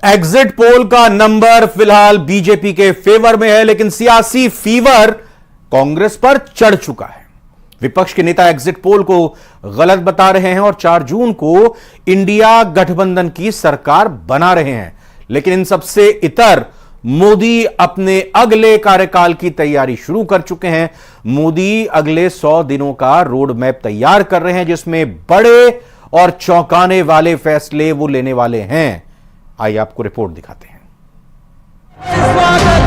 Exit poll का number फिलहाल BJP के फेवर में है, लेकिन सियासी फीवर कांग्रेस पर चढ़ चुका है। विपक्ष के नेता एग्जिट पोल को गलत बता रहे हैं और 4 जून को इंडिया गठबंधन की सरकार बना रहे हैं। लेकिन इन सबसे इतर मोदी अपने अगले कार्यकाल की तैयारी शुरू कर चुके हैं। मोदी अगले 100 दिनों का रोड मैप तैयार कर रहे हैं, जिसमें बड़े और चौंकाने वाले फैसले वो लेने वाले हैं। आइए आपको रिपोर्ट दिखाते हैं। स्वागत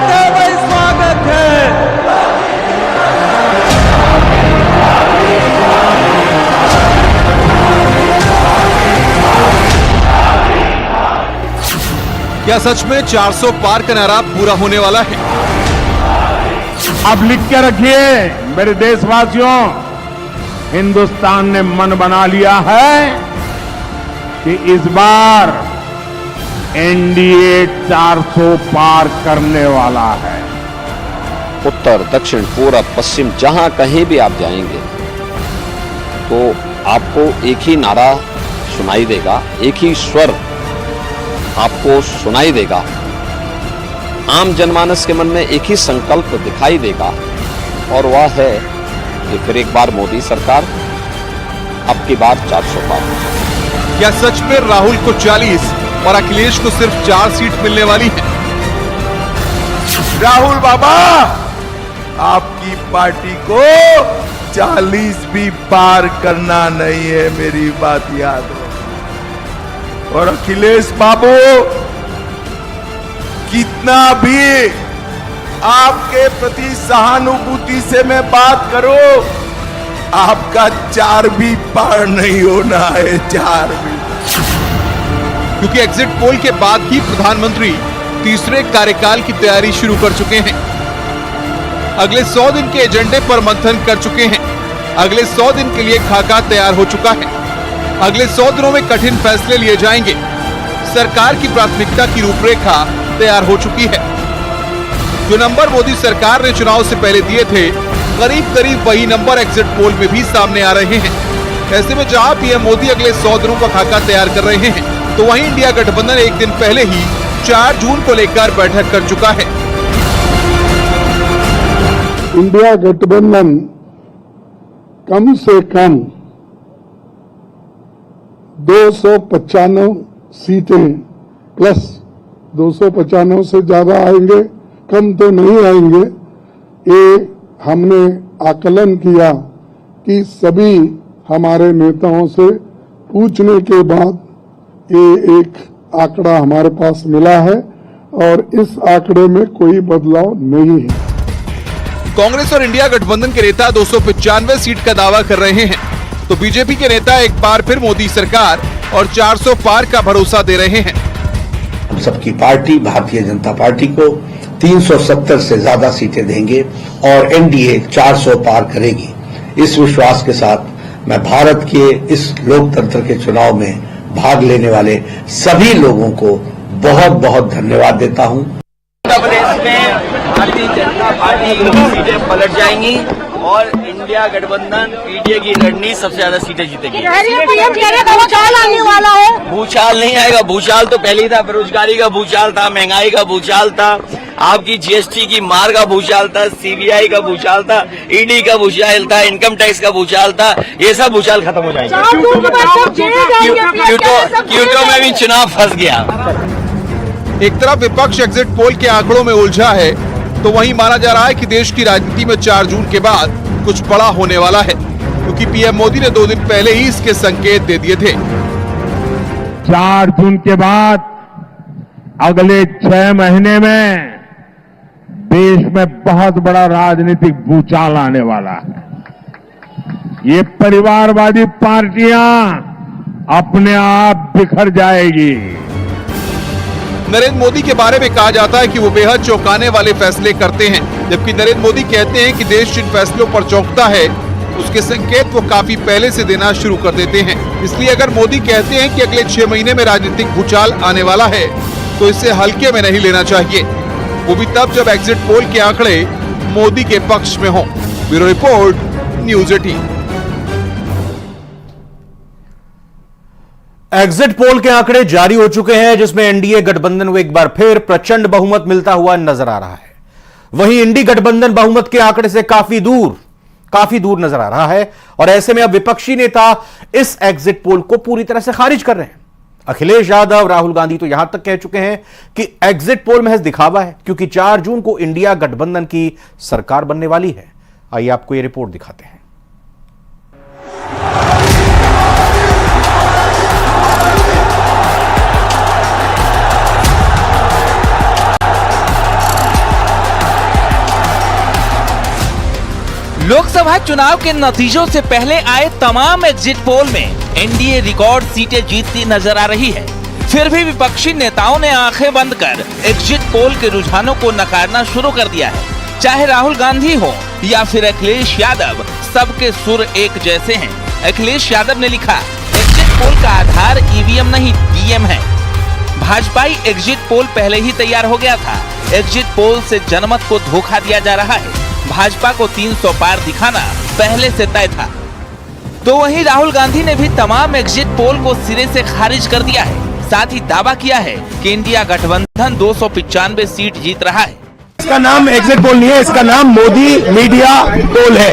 है भाई, स्वागत है। क्या सच में 400 पार का नारा पूरा होने वाला है? अब लिख के रखिए मेरे देशवासियों, हिंदुस्तान ने मन बना लिया है कि इस बार एनडीए 400 पार करने वाला है। उत्तर, दक्षिण, पूरब, पश्चिम, जहां कहीं भी आप जाएंगे तो आपको एक ही नारा सुनाई देगा, एक ही स्वर आपको सुनाई देगा। आम जनमानस के मन में एक ही संकल्प दिखाई देगा और वह है कि फिर एक बार मोदी सरकार, अब की बार 400 पार। क्या सच में राहुल को 40 और अखिलेश को सिर्फ 4 सीट मिलने वाली है? राहुल बाबा, आपकी पार्टी को 40 भी पार करना नहीं है, मेरी बात याद रखो। और अखिलेश बाबू, कितना भी आपके प्रति सहानुभूति से मैं बात करूं, आपका 4 भी पार नहीं होना है, 4 भी। क्योंकि एग्जिट पोल के बाद ही प्रधानमंत्री तीसरे कार्यकाल की तैयारी शुरू कर चुके हैं। अगले 100 दिन के एजेंडे पर मंथन कर चुके हैं। अगले 100 दिन के लिए खाका तैयार हो चुका है। अगले 100 दिनों में कठिन फैसले लिए जाएंगे। सरकार की प्राथमिकता की रूपरेखा तैयार हो चुकी है। जो नंबर मोदी सरकार ने चुनाव से पहले दिए थे, करीब करीब वही नंबर एग्जिट पोल में भी सामने आ रहे हैं। ऐसे में जहां पीएम मोदी अगले 100 दिनों का खाका तैयार कर रहे हैं, तो वहीं इंडिया गठबंधन एक दिन पहले ही 4 जून को लेकर बैठक कर चुका है। इंडिया गठबंधन कम से कम 295 सीटें प्लस 295 से ज्यादा आएंगे, कम तो नहीं आएंगे। ये हमने आकलन किया कि सभी हमारे नेताओं से पूछने के बाद ये एक आंकड़ा हमारे पास मिला है और इस आंकड़े में कोई बदलाव नहीं है। कांग्रेस और इंडिया गठबंधन के नेता 295 सीट का दावा कर रहे हैं, तो बीजेपी के नेता एक बार फिर मोदी सरकार और 400 पार का भरोसा दे रहे हैं। हम सबकी पार्टी भारतीय जनता पार्टी को 370 से ज्यादा सीटें देंगे और एनडीए 400 पार करेगी। इस विश्वास के साथ मैं भारत के इस लोकतंत्र के चुनाव में भाग लेने वाले सभी लोगों को बहुत बहुत धन्यवाद देता हूं। उत्तर प्रदेश में भारतीय जनता पार्टी की सीटें पलट जाएंगी और इंडिया गठबंधन पीडीए की लड़नी सबसे ज्यादा सीटें जीतेगी। भूचाल आने वाला है। भूचाल नहीं आएगा, भूचाल तो पहले ही था। बेरोजगारी का भूचाल था, महंगाई का भूचाल था, आपकी जीएसटी की मार का भूचाल था, सीबीआई का भूचाल था, ईडी का भूचाल था, इनकम टैक्स का भूचाल था। ये सब भूचाल खत्म हो जाएंगे। क्यूटो में भी चुनाव फंस गया। एक तरफ विपक्ष एग्जिट पोल के आंकड़ों में उलझा है, तो वहीं माना जा रहा है कि देश की राजनीति में 4 जून के बाद कुछ बड़ा होने वाला है, क्योंकि पीएम मोदी ने 2 दिन पहले ही इसके संकेत दे दिए थे। 4 जून के बाद अगले 6 महीने में देश में बहुत बड़ा राजनीतिक भूचाल आने वाला है। ये परिवारवादी पार्टियां अपने आप बिखर जाएगी। नरेंद्र मोदी के बारे में कहा जाता है कि वो बेहद चौंकाने वाले फैसले करते हैं, जबकि नरेंद्र मोदी कहते हैं कि देश जिन फैसलों पर चौंकता है उसके संकेत वो काफी पहले से देना शुरू कर देते हैं। इसलिए अगर मोदी कहते हैं कि अगले 6 महीने में राजनीतिक भूचाल आने वाला है, तो इसे हल्के में नहीं लेना चाहिए, वो भी तब जब एग्जिट पोल के आंकड़े मोदी के पक्ष में हों। Bureau report, news 18। Exit poll के आंकड़े जारी हो चुके हैं, जिसमें एनडीए गठबंधन को एक बार फिर प्रचंड बहुमत मिलता हुआ नजर आ रहा है। वहीं इंडी गठबंधन बहुमत के आंकड़े से काफी दूर नजर आ रहा है। और ऐसे में अब विपक्षी नेता इस एग्जिट पोल को पूरी तरह से खारिज कर रहे हैं। अखिलेश यादव, राहुल गांधी तो यहां तक कह चुके हैं कि एग्जिट पोल महज दिखावा है, क्योंकि 4 जून को इंडिया गठबंधन की सरकार बनने वाली है। आइए आपको यह रिपोर्ट दिखाते हैं। लोकसभा चुनाव के नतीजों से पहले आए तमाम एग्जिट पोल में एनडीए रिकॉर्ड सीटें जीतती नजर आ रही है। फिर भी विपक्षी नेताओं ने आंखें बंद कर एग्जिट पोल के रुझानों को नकारना शुरू कर दिया है। चाहे राहुल गांधी हो या फिर अखिलेश यादव, सबके सुर एक जैसे हैं। अखिलेश यादव ने लिखा, एग्जिट पोल का आधार ईवीएम नहीं डीएम है। भाजपाई एग्जिट पोल पहले ही तैयार हो गया था। एग्जिट पोल से जनमत को धोखा दिया जा रहा है। भाजपा को 300 पार दिखाना पहले से तय था। तो वहीं राहुल गांधी ने भी तमाम एग्जिट पोल को सिरे से खारिज कर दिया है। साथ ही दावा किया है कि इंडिया गठबंधन 295 सीट जीत रहा है। इसका नाम एग्जिट पोल नहीं है, इसका नाम मोदी मीडिया पोल है।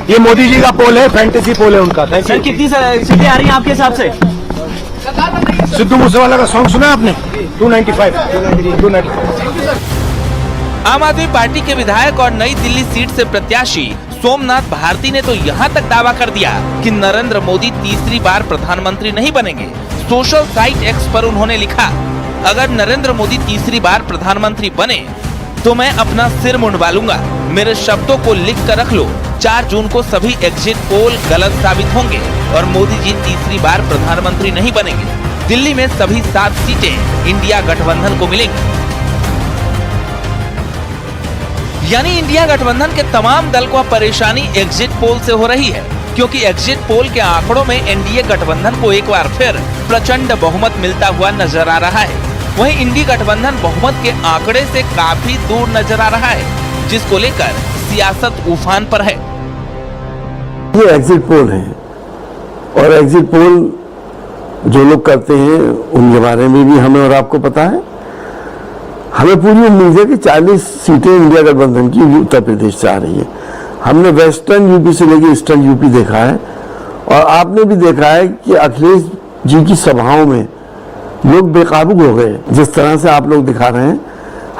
ये मोदी जी का पोल है, फैंटेसी पोल है उनका। सर कितनी सीटें आ रही हैं आपके हिसाब से? सिद्धू मूसेवाला का सॉन्ग सुना आपने? 295। आम आदमी पार्टी के विधायक और नई दिल्ली सीट से प्रत्याशी सोमनाथ भारती ने तो यहां तक दावा कर दिया कि नरेंद्र मोदी तीसरी बार प्रधानमंत्री नहीं बनेंगे। सोशल साइट एक्स पर उन्होंने लिखा, अगर नरेंद्र मोदी तीसरी बार प्रधानमंत्री बने तो मैं अपना सिर मुंडवा लूंगा। मेरे शब्दों को लिख कर रख लो। 4 जून को सभी एग्जिट पोल गलत साबित होंगे और मोदी जी तीसरी बार प्रधानमंत्री नहीं बनेंगे। दिल्ली में सभी 7 सीटें इंडिया गठबंधन को मिलेंगी। यानी इंडिया गठबंधन के तमाम दल को परेशानी एग्जिट पोल से हो रही है, क्योंकि एग्जिट पोल के आंकड़ों में एनडीए गठबंधन को एक बार फिर प्रचंड बहुमत मिलता हुआ नजर आ रहा है। वहीं इंडी गठबंधन बहुमत के आंकड़े से काफी दूर नजर आ रहा है, जिसको लेकर सियासत उफान पर है। ये एग्जिट पोल है और एग्जिट पोल जो लोग करते हैं उनके बारे में भी हमें और आपको पता है। हमें पूरी उम्मीद है कि 40 सीटें इंडिया गठबंधन की उत्तर प्रदेश से आ रही है। हमने वेस्टर्न यूपी से लेकर ईस्टर्न यूपी देखा है और आपने भी देखा है कि अखिलेश जी की सभाओं में लोग बेकाबू हो गए। जिस तरह से आप लोग दिखा रहे हैं,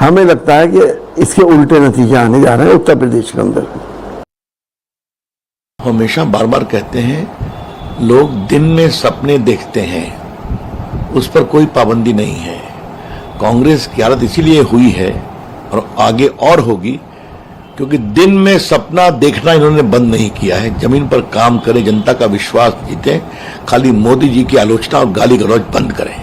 हमें लगता है कि इसके उल्टे नतीजे आने जा रहे हैं उत्तर प्रदेश के अंदर। हमेशा बार बार कहते हैं, लोग दिन में सपने देखते हैं, उस पर कोई पाबंदी नहीं है। कांग्रेस की हालत इसीलिए हुई है और आगे और होगी क्योंकि दिन में सपना देखना इन्होंने बंद नहीं किया है। जमीन पर काम करें, जनता का विश्वास जीते, खाली मोदी जी की आलोचना और गाली गलौज बंद करें।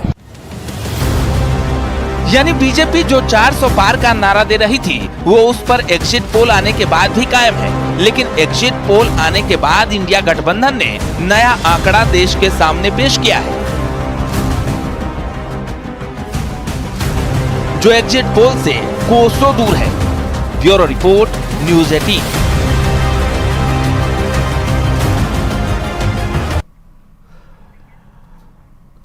यानी बीजेपी जो 400 पार का नारा दे रही थी, वो उस पर एग्जिट पोल आने के बाद भी कायम है। लेकिन एग्जिट पोल आने के बाद इंडिया गठबंधन ने नया आंकड़ा देश के सामने पेश किया है, जो एग्जिट पोल से कोसों दूर है। Bureau report, news 18।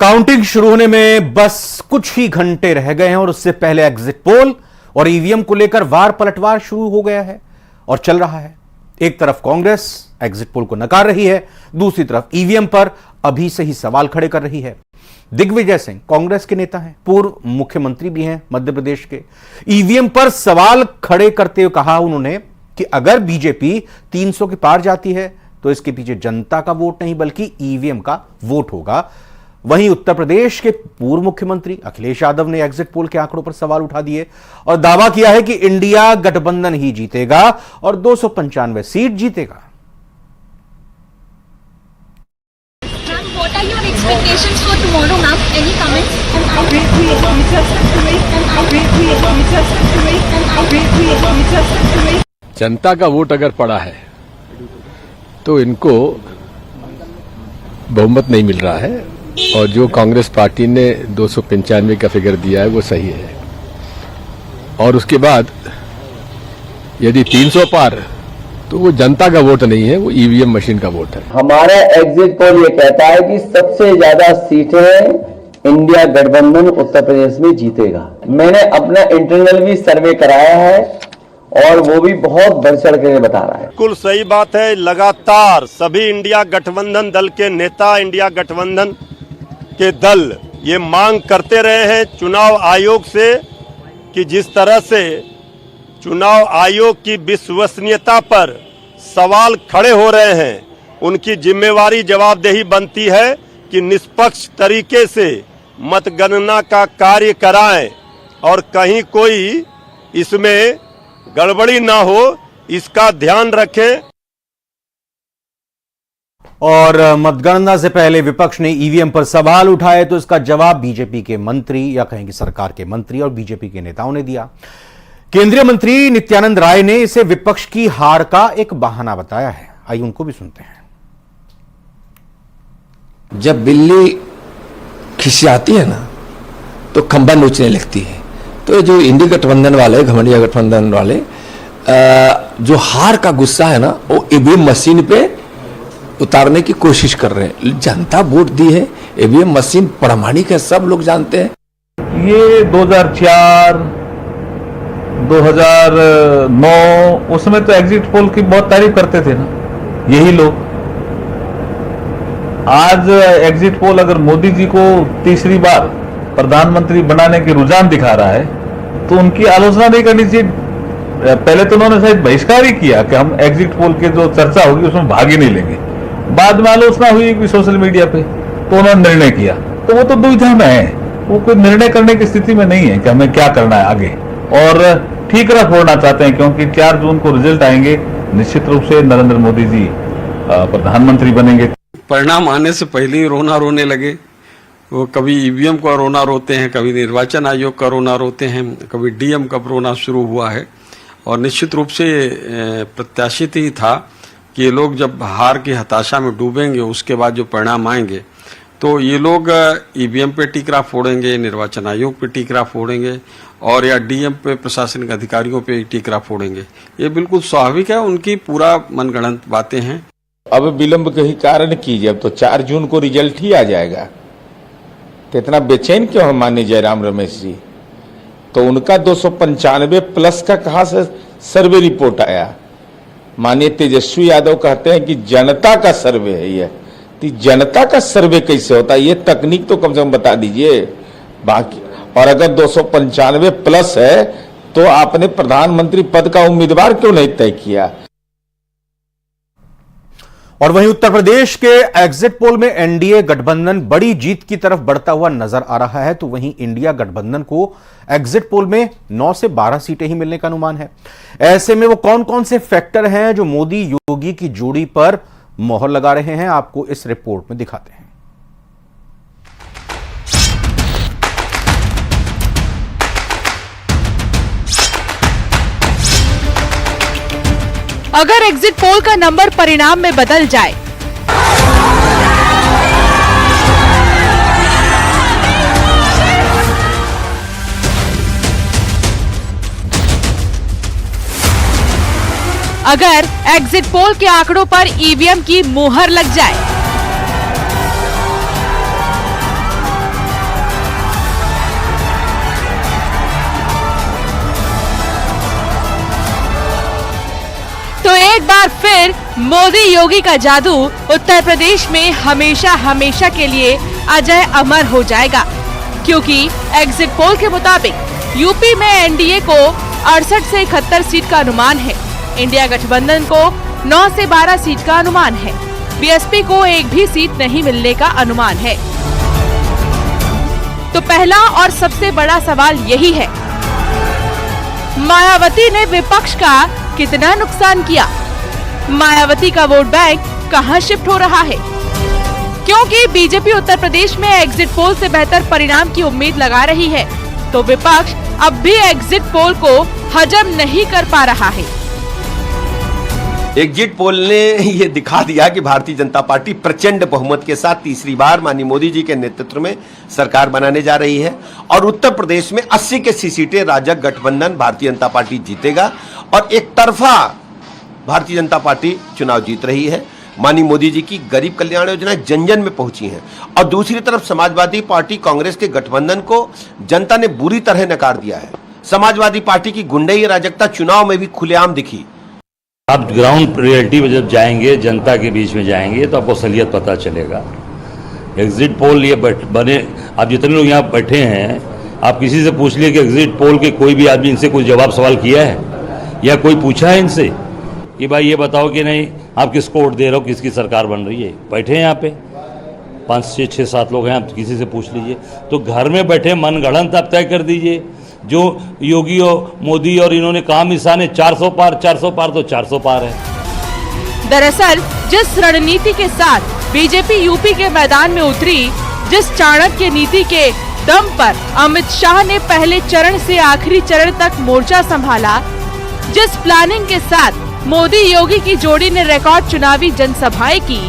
काउंटिंग शुरू होने में बस कुछ ही घंटे रह गए हैं और उससे पहले एग्जिट पोल और ईवीएम को लेकर वार पलटवार शुरू हो गया है और चल रहा है। एक तरफ कांग्रेस एग्जिट पोल को नकार रही है, दूसरी तरफ ईवीएम पर अभी से ही सवाल खड़े कर रही है। दिग्विजय सिंह कांग्रेस के नेता हैं, पूर्व मुख्यमंत्री भी हैं मध्य प्रदेश के। ईवीएम पर सवाल खड़े करते हुए कहा उन्होंने कि अगर बीजेपी 300 के पार जाती है तो इसके पीछे जनता का वोट नहीं बल्कि ईवीएम का वोट होगा। वहीं उत्तर प्रदेश के पूर्व मुख्यमंत्री अखिलेश यादव ने एग्जिट पोल के आंकड़ों पर सवाल उठा दिए और दावा किया है कि इंडिया गठबंधन ही जीतेगा और 295 सीट जीतेगा। जनता का वोट अगर पड़ा है तो इनको बहुमत नहीं मिल रहा है और जो कांग्रेस पार्टी ने 295 का फिगर दिया है वो सही है। और उसके बाद यदि 300 पार तो वो जनता का वोट नहीं है, वो ईवीएम मशीन का वोट है। हमारा एग्जिट पोल ये कहता है कि सबसे ज्यादा सीटें इंडिया गठबंधन उत्तर प्रदेश में जीतेगा। मैंने अपना इंटरनल भी सर्वे कराया है और वो भी बहुत बढ़ चढ़ के बता रहा है। बिल्कुल सही बात है। लगातार सभी इंडिया गठबंधन दल के नेता, इंडिया गठबंधन के दल ये मांग करते रहे हैं चुनाव आयोग से कि जिस तरह से चुनाव आयोग की विश्वसनीयता पर सवाल खड़े हो रहे हैं, उनकी जिम्मेवारी जवाबदेही बनती है कि निष्पक्ष तरीके से मतगणना का कार्य कराएं और कहीं कोई इसमें गड़बड़ी ना हो, इसका ध्यान रखें। और मतगणना से पहले विपक्ष ने ईवीएम पर सवाल उठाए तो इसका जवाब बीजेपी के मंत्री या कहेंगे सरकार के मंत्री और बीजेपी के नेताओं ने दिया। केंद्रीय मंत्री नित्यानंद राय ने इसे विपक्ष की हार का एक बहाना बताया है। आइए उनको भी सुनते हैं। जब बिल्ली खिसियाती है ना तो खंबा नोचने लगती है। तो जो इंडी गठबंधन वाले, घमंडिया गठबंधन वाले, जो हार का गुस्सा है ना वो ईवीएम मशीन पे उतारने की कोशिश कर रहे हैं। जनता वोट दी है, ईवीएम मशीन प्रामाणिक है, सब लोग जानते हैं। ये 2004, 2009 उसमें तो एग्जिट पोल की बहुत तारीफ करते थे ना यही लोग। आज एग्जिट पोल अगर मोदी जी को तीसरी बार प्रधानमंत्री बनाने की रुझान दिखा रहा है तो उनकी आलोचना नहीं करनी चाहिए। पहले तो उन्होंने शायद बहिष्कार ही किया कि हम एग्जिट पोल की जो चर्चा होगी उसमें भाग ही नहीं लेंगे। बाद में आलोचना हुई कि सोशल मीडिया पे तो उन्होंने निर्णय किया। तो वो तो दुविधा में है, वो कोई निर्णय करने की स्थिति में नहीं है कि हमें क्या करना है आगे, और ठीकरा फोड़ना चाहते हैं क्योंकि 4 जून को रिजल्ट आएंगे। निश्चित रूप से नरेंद्र मोदी जी प्रधानमंत्री बनेंगे। परिणाम आने से पहले ही रोना रोने लगे। वो कभी ईवीएम का रोना रोते हैं, कभी निर्वाचन आयोग का रोना रोते हैं, कभी डीएम का रोना शुरू हुआ है। और निश्चित रूप से प्रत्याशित ही था कि ये लोग जब हार की हताशा में डूबेंगे उसके बाद जो परिणाम आएंगे तो ये लोग ईवीएम पे टीकरा फोड़ेंगे, निर्वाचन आयोग पे टीकरा फोड़ेंगे और या डीएम पे प्रशासनिक अधिकारियों पे टीकरा फोड़ेंगे। ये बिल्कुल स्वाभाविक है, उनकी पूरा मनगढ़ंत बातें हैं। अब विलंब के ही कारण कीजिए, अब तो 4 जून को रिजल्ट ही आ जाएगा। तो इतना बेचैन क्यों है माननीय जयराम रमेश जी? तो उनका 295 प्लस का कहां से सर्वे रिपोर्ट आया? माननीय तेजस्वी यादव कहते हैं कि जनता का सर्वे है ये। तो जनता का सर्वे कैसे होता है? ये तकनीक तो कम से कम बता दीजिए। बाकी और अगर 295 प्लस है तो आपने प्रधानमंत्री पद का उम्मीदवार क्यों नहीं तय किया? और वहीं उत्तर प्रदेश के एग्जिट पोल में एनडीए गठबंधन बड़ी जीत की तरफ बढ़ता हुआ नजर आ रहा है। तो वहीं इंडिया गठबंधन को एग्जिट पोल में 9 से 12 सीटें ही मिलने का अनुमान है। ऐसे में वो कौन कौन से फैक्टर हैं जो मोदी योगी की जोड़ी पर मोहर लगा रहे हैं, आपको इस रिपोर्ट में दिखाते हैं। अगर एग्जिट पोल का नंबर परिणाम में बदल जाए अगर एग्जिट पोल के आंकड़ों पर ईवीएम की मुहर लग जाए, तो एक बार फिर मोदी योगी का जादू उत्तर प्रदेश में हमेशा हमेशा के लिए अजय अमर हो जाएगा। क्योंकि एग्जिट पोल के मुताबिक यूपी में एनडीए को 68 से 71 सीट का अनुमान है। इंडिया गठबंधन को 9 से 12 सीट का अनुमान है। बीएसपी को एक भी सीट नहीं मिलने का अनुमान है। तो पहला और सबसे बड़ा सवाल यही है, मायावती ने विपक्ष का कितना नुकसान किया? मायावती का वोट बैंक कहां शिफ्ट हो रहा है? क्योंकि बीजेपी उत्तर प्रदेश में एग्जिट पोल से बेहतर परिणाम की उम्मीद लगा रही है, तो विपक्ष अब भी एग्जिट पोल को हजम नहीं कर पा रहा है। एग्जिट पोल ने ये दिखा दिया कि भारतीय जनता पार्टी प्रचंड बहुमत के साथ तीसरी बार माननीय मोदी जी के नेतृत्व में सरकार बनाने जा रही है और उत्तर प्रदेश में 80 के 80 सीटें राजग गठबंधन भारतीय जनता पार्टी जीतेगा और एक तरफा भारतीय जनता पार्टी चुनाव जीत रही है। माननीय मोदी जी की गरीब कल्याण योजना जन जन में पहुंची है और दूसरी तरफ समाजवादी पार्टी कांग्रेस के गठबंधन को जनता ने बुरी तरह नकार दिया है। समाजवादी पार्टी की गुंडई अराजकता चुनाव में भी खुलेआम दिखी। आप ग्राउंड रियलिटी में जब जाएंगे, जनता के बीच में जाएंगे तो आपको असलियत पता चलेगा। एग्जिट पोल ये बने, आप जितने लोग यहाँ बैठे हैं, आप किसी से पूछ लिए कि एग्जिट पोल के कोई भी आदमी इनसे कुछ जवाब सवाल किया है या कोई पूछा है इनसे कि भाई ये बताओ कि नहीं आप किसको वोट दे रहे हो, किसकी सरकार बन रही है। बैठे हैं यहाँ पे 5, 6, 7 लोग हैं, आप किसी से पूछ लीजिए। तो घर में बैठे मनगढ़ंत आप तय कर दीजिए। जो योगी और मोदी और इन्होंने काम निशाने 400 पार तो 400 पार है। दरअसल जिस रणनीति के साथ बीजेपी यूपी के मैदान में उतरी, जिस चाणक्य नीति के दम पर अमित शाह ने पहले चरण से आखिरी चरण तक मोर्चा संभाला, जिस प्लानिंग के साथ मोदी योगी की जोड़ी ने रिकॉर्ड चुनावी जनसभाएं की,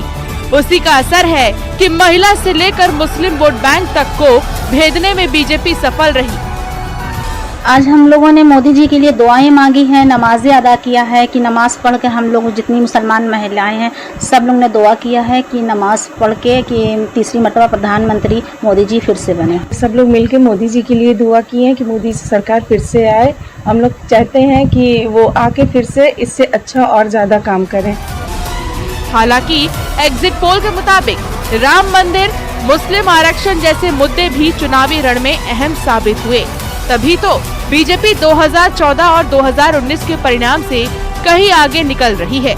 उसी का असर है कि महिला से लेकर मुस्लिम वोट बैंक तक को भेदने में बीजेपी सफल रही। आज हम लोगों ने मोदी जी के लिए दुआएं मांगी हैं, नमाजें अदा किया है कि नमाज पढ़ के हम लोग जितनी मुसलमान महिलाएं हैं सब लोग ने दुआ किया है कि नमाज पढ़ के कि तीसरी मर्तबा प्रधानमंत्री मोदी जी फिर से बने। सब लोग मिलकर मोदी जी के लिए दुआ किए हैं कि मोदी सरकार फिर से आए। हम लोग चाहते हैं कि वो आके फिर से इससे अच्छा और ज्यादा काम करें। हालांकि एग्जिट पोल के मुताबिक राम मंदिर, मुस्लिम आरक्षण जैसे मुद्दे भी चुनावी रण में अहम साबित हुए। तभी तो बीजेपी 2014 और 2019 के परिणाम से कहीं आगे निकल रही है,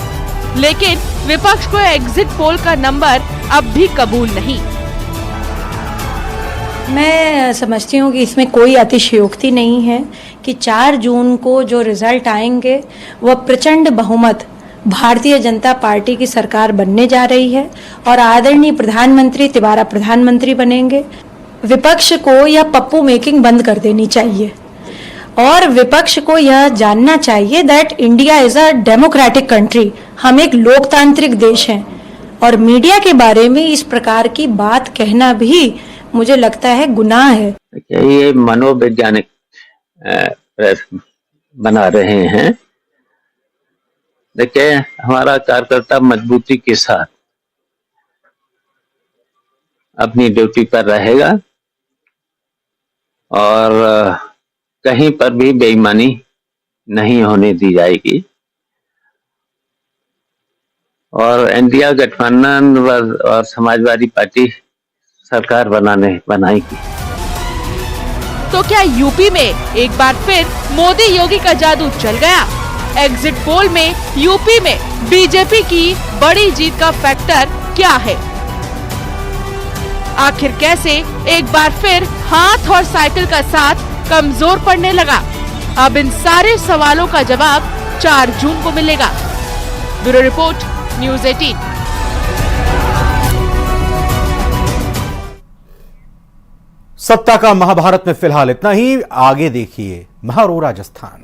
लेकिन विपक्ष को एग्जिट पोल का नंबर अब भी कबूल नहीं। मैं समझती हूँ कि इसमें कोई अतिशयोक्ति नहीं है कि 4 जून को जो रिजल्ट आएंगे वह प्रचंड बहुमत भारतीय जनता पार्टी की सरकार बनने जा रही है और आदरणीय प्रधानमंत्री तिबारा प्रधानमंत्री बनेंगे। विपक्ष को यह पप्पू मेकिंग बंद कर देनी चाहिए और विपक्ष को यह जानना चाहिए that India is a democratic country. हम एक लोकतांत्रिक देश हैं और मीडिया के बारे में इस प्रकार की बात कहना भी मुझे लगता है गुनाह है। ये मनोवैज्ञानिक बना रहे हैं। देखिए, हमारा कार्यकर्ता मजबूती के साथ अपनी ड्यूटी पर रहेगा और कहीं पर भी बेईमानी नहीं होने दी जाएगी और एनडीए गठबंधन और समाजवादी पार्टी सरकार बनाएगी। तो क्या यूपी में एक बार फिर मोदी योगी का जादू चल गया? एग्जिट पोल में यूपी में बीजेपी की बड़ी जीत का फैक्टर क्या है? आखिर कैसे एक बार फिर हाथ और साइकिल का साथ कमजोर पड़ने लगा? अब इन सारे सवालों का जवाब 4 जून को मिलेगा। Bureau report, news 18। सत्ता का महाभारत में फिलहाल इतना ही। आगे देखिए महारो राजस्थान।